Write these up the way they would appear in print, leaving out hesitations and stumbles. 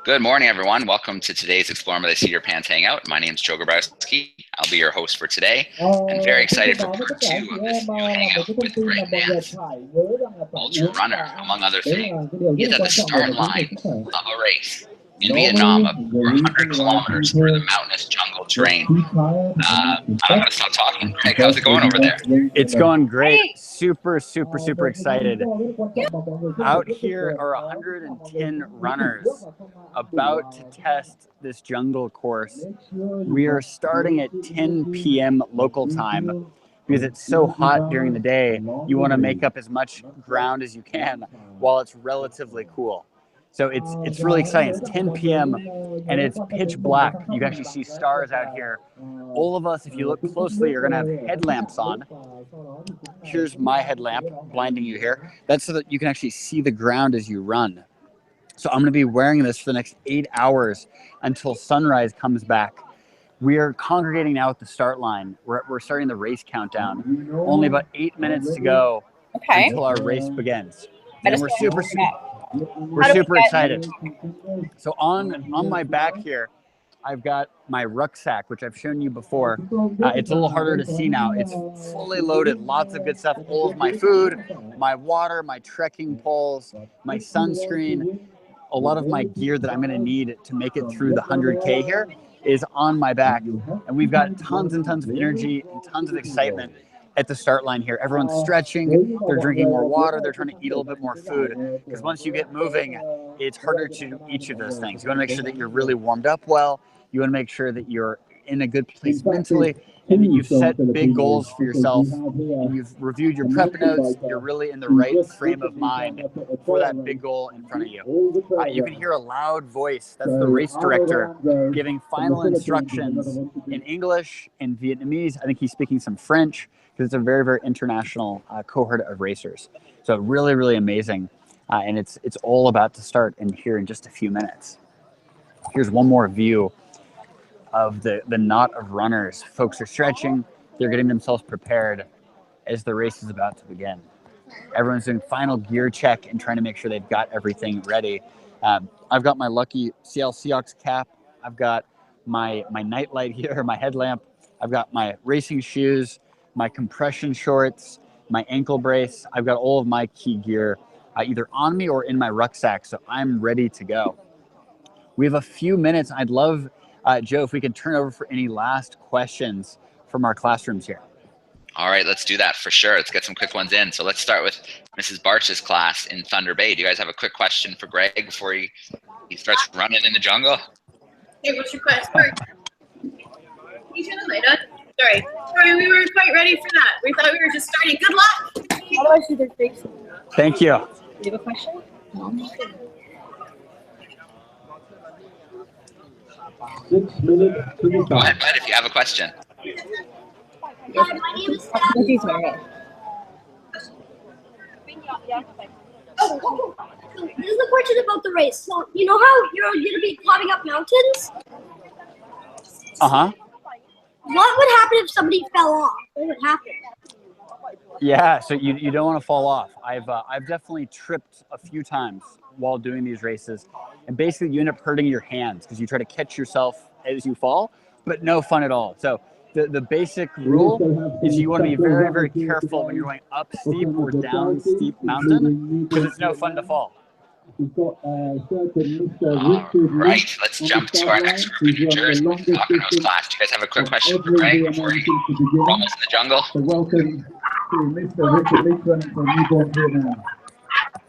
Good morning, everyone. Welcome to today's Explore by the Cedar Pans Hangout. My name is Joe Grabowski. I'll be your host for today, and very excited for part two of this new hangout with Greg Nance, ultra runner, among other things. He is at the start line of a race in Vietnam of 400 kilometers through the mountainous jungle terrain. I'm going to stop talking. Greg, how's it going over there? It's going great. Super excited. Out here are 110 runners about to test this jungle course. We are starting at 10 p.m. local time because it's so hot during the day. You want to make up as much ground as you can while it's relatively cool. So it's really exciting. It's 10 p.m. and it's pitch black. You can actually see stars out here. All of us, if you look closely, are going to have headlamps on. Here's my headlamp blinding you here. That's so that you can actually see the ground as you run. So I'm going to be wearing this for the next 8 hours until sunrise comes back. We are congregating now at the start line. We're starting the race countdown. Only about 8 minutes to go until our race begins. And we're super excited. So on my back here, I've got my rucksack, which I've shown you before. It's a little harder to see now. It's fully loaded, lots of good stuff. All of my food, my water, my trekking poles, my sunscreen, a lot of my gear that I'm going to need to make it through the 100K here is on my back. And we've got tons and tons of energy and tons of excitement at the start line here. Everyone's stretching, they're drinking more water, they're trying to eat a little bit more food, because once you get moving, it's harder to do each of those things. You want to make sure that you're really warmed up well, you want to make sure that you're in a good place mentally, and that you've set big goals for yourself, and you've reviewed your prep notes, you're really in the right frame of mind for that big goal in front of you. You can hear a loud voice, that's the race director, giving final instructions in English, in Vietnamese. I think he's speaking some French, because it's a very international cohort of racers. So really amazing. And it's all about to start in here in just a few minutes. Here's one more view of the knot of runners. Folks are stretching, they're getting themselves prepared as the race is about to begin. Everyone's doing final gear check and trying to make sure they've got everything ready. I've got my lucky Seattle Seahawks cap. I've got my nightlight here, my headlamp. I've got my racing shoes, my compression shorts, my ankle brace. I've got all of my key gear either on me or in my rucksack, so I'm ready to go. We have a few minutes. I'd love, Joe, if we could turn over for any last questions from our classrooms here. All right, let's do that for sure. Let's get some quick ones in. So let's start with Mrs. Barch's class in Thunder Bay. Do you guys have a quick question for Greg before he starts running in the jungle? Hey, what's your question? Can you turn the light on? Sorry, we were quite ready for that. We thought we were just starting. Good luck. How do I see their face? Thank you. Do you have a question? No. 6 minutes to the Go ahead, bud, if you have a question. Hi, my name is Steph. Oh, this is a question about the race. So, you know how you're going to be climbing up mountains? Uh-huh. What would happen if somebody fell off? What would happen? Yeah, so you don't want to fall off. I've definitely tripped a few times while doing these races, and basically you end up hurting your hands because you try to catch yourself as you fall, but no fun at all. So the basic rule is you want to be very careful when you're going up steep or down steep mountain, because it's no fun to fall. All right, let's jump to our next group in New Jersey. Falconer's class. Do you guys have a quick question for Greg before he rumbles in the jungle? Welcome to Mr. Richard Leekman from Newborn, Vietnam.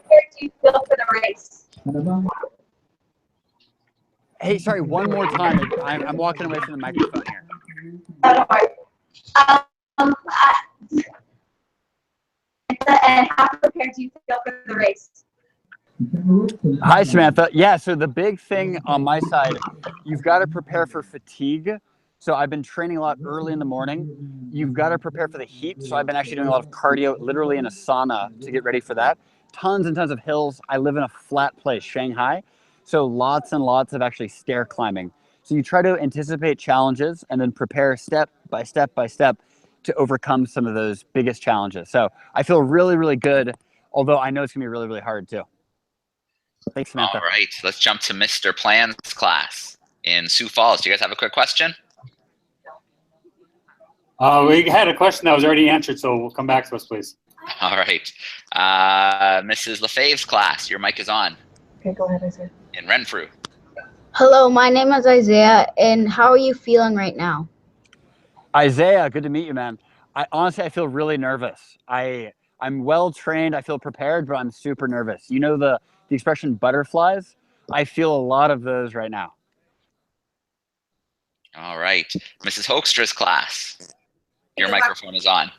Where do you feel for the race? Hey, sorry, one more time. I'm walking away from the microphone here. And how prepared do you feel for the race? Hi, Samantha. Yeah, so the big thing on my side, you've got to prepare for fatigue. So I've been training a lot early in the morning. You've got to prepare for the heat. So I've been actually doing a lot of cardio, literally in a sauna to get ready for that. Tons and tons of hills. I live in a flat place, Shanghai. So lots and lots of actually stair climbing. So you try to anticipate challenges and then prepare step by step to overcome some of those biggest challenges. So I feel really good, although I know it's gonna be really hard too. Thanks, Samantha. All right, let's jump to Mr. Plan's class in Sioux Falls. Do you guys have a quick question? We had a question that was already answered, so we'll come back to us, please. All right. Mrs. Lefebvre's class, your mic is on. Okay, go ahead, Isaiah. In Renfrew. Hello, my name is Isaiah, and how are you feeling right now? Isaiah, good to meet you, man. Honestly, I feel really nervous. I'm well trained. I feel prepared, but I'm super nervous. You know the expression butterflies? I feel a lot of those right now. All right. Mrs. Hoekstra's class, your microphone is on.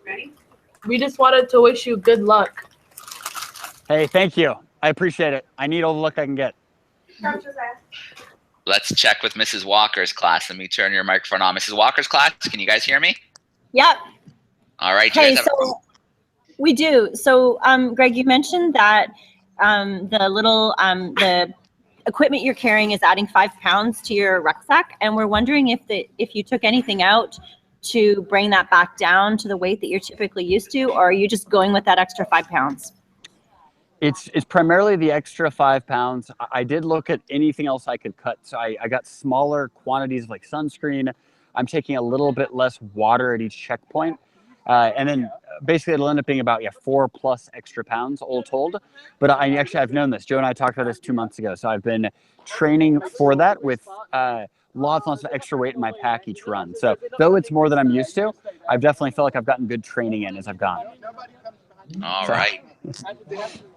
Ready? We just wanted to wish you good luck. Hey, thank you. I appreciate it. I need all the luck I can get. Let's check with Mrs. Walker's class. Let me turn your microphone on. Mrs. Walker's class, can you guys hear me? Yep. All right. Hey, so we do. So, Greg, you mentioned that the equipment you're carrying is adding 5 pounds to your rucksack, and we're wondering if you took anything out to bring that back down to the weight that you're typically used to, or are you just going with that extra 5 pounds? It's primarily the extra 5 pounds. I did look at anything else I could cut. So I got smaller quantities of like sunscreen. I'm taking a little bit less water at each checkpoint. And then basically it'll end up being about 4+ extra pounds all told. But I've known this. Joe and I talked about this 2 months ago. So I've been training for that with lots and lots of extra weight in my pack each run. So though it's more than I'm used to, I've definitely felt like I've gotten good training in as I've gone. All right.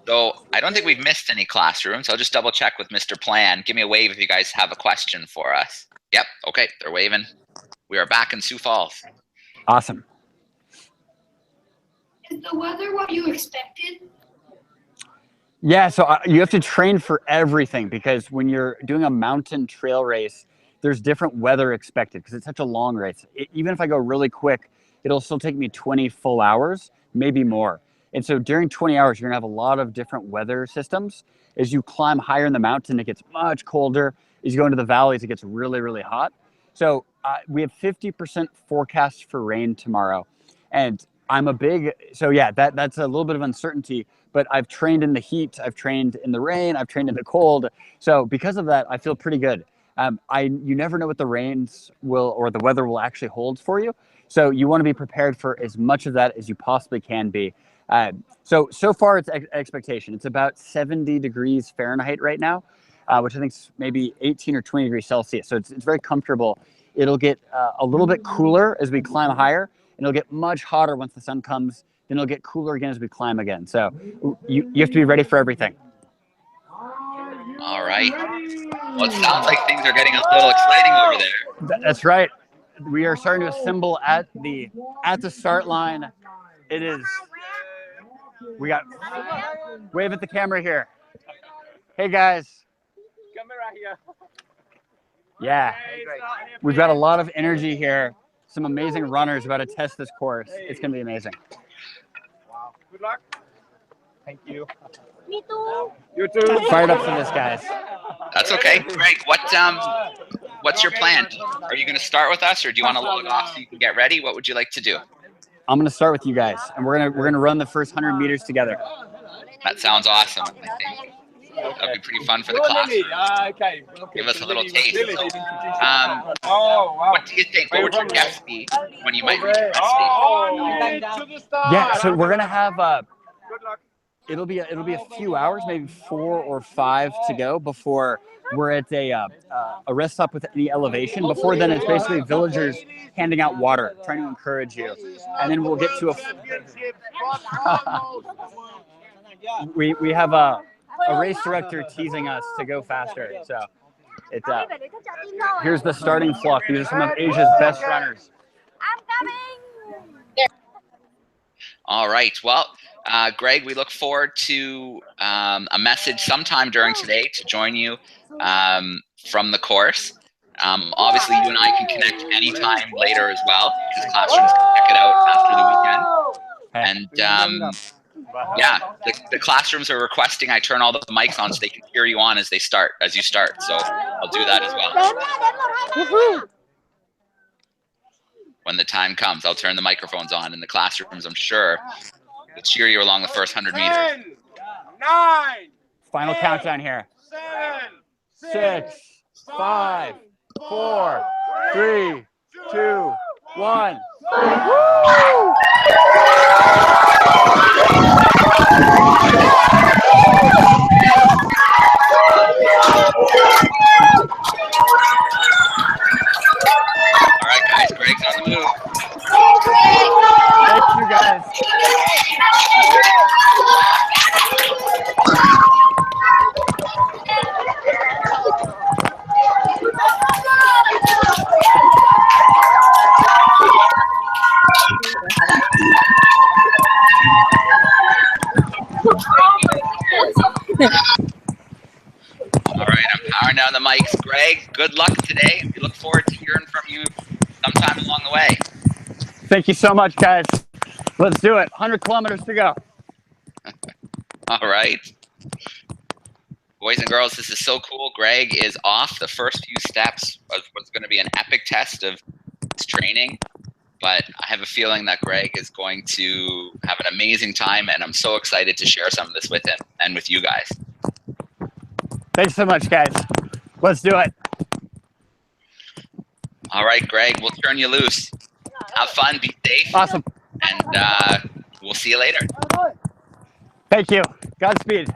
So I don't think we've missed any classrooms. I'll just double check with Mr. Plan. Give me a wave if you guys have a question for us. Yep. Okay. They're waving. We are back in Sioux Falls. Awesome. Is the weather what you expected? Yeah, so you have to train for everything because when you're doing a mountain trail race, there's different weather expected because it's such a long race. Even if I go really quick, it'll still take me 20 full hours, maybe more. And so during 20 hours, you're gonna have a lot of different weather systems. As you climb higher in the mountain, it gets much colder. As you go into the valleys, it gets really, really hot. So we have 50% forecast for rain tomorrow. And so yeah, that's a little bit of uncertainty, but I've trained in the heat, I've trained in the rain, I've trained in the cold. So because of that, I feel pretty good. You never know what the rains or the weather will actually hold for you. So you want to be prepared for as much of that as you possibly can be. So far it's expectation. It's about 70 degrees Fahrenheit right now, which I think is maybe 18 or 20 degrees Celsius. So it's very comfortable. It'll get a little bit cooler as we climb higher, and it'll get much hotter once the sun comes. Then it'll get cooler again as we climb again. So you have to be ready for everything. All right. Well, it sounds like things are getting a little exciting over there. That's right. We are starting to assemble at the start line. It is. We got wave at the camera here. Hey guys. Yeah. We've got a lot of energy here. Some amazing runners about to test this course. It's going to be amazing. Wow. Good luck. Thank you. Me too. You too. Fired up for this, guys. That's okay. Greg, what's your plan? Are you going to start with us, or do you want to log off so you can get ready? What would you like to do? I'm going to start with you guys, and we're gonna run the first 100 meters together. That sounds awesome. I think that'd be pretty fun for the classroom. Give us a little taste. What do you think? What would your guess be when you might reach the stage? Yeah, so we're gonna have it'll be a few hours, maybe 4 or 5 to go before we're at a rest stop with any elevation. Before then, it's basically villagers handing out water, trying to encourage you, and then we'll get to we have a race director teasing us to go faster. So it's here's the starting flock. These are some of Asia's best runners. I'm coming. All right. Well, Greg, we look forward to a message sometime during today to join you from the course. Obviously, you and I can connect anytime later as well, because classrooms can check it out after the weekend. And yeah, the classrooms are requesting I turn all the mics on so they can hear you on as you start. So I'll do that as well. When the time comes, I'll turn the microphones on in the classrooms. I'm sure will cheer you along the first 100 meters. 10, 9, Final countdown here. 6, 5, 4, 3, 2, 1. Woo! All right, guys, Greg's on the move. Thank you, guys. All right, I'm powering down the mics. Greg, good luck today. We look forward to hearing from you sometime along the way. Thank you so much, guys. Let's do it. 100 kilometers to go. All right. Boys and girls, this is so cool. Greg is off. The first few steps of what's going to be an epic test of his training. But I have a feeling that Greg is going to have an amazing time, and I'm so excited to share some of this with him and with you guys. Thanks so much, guys. Let's do it. All right, Greg, we'll turn you loose. Have fun, be safe. Awesome. And we'll see you later. Thank you. Godspeed.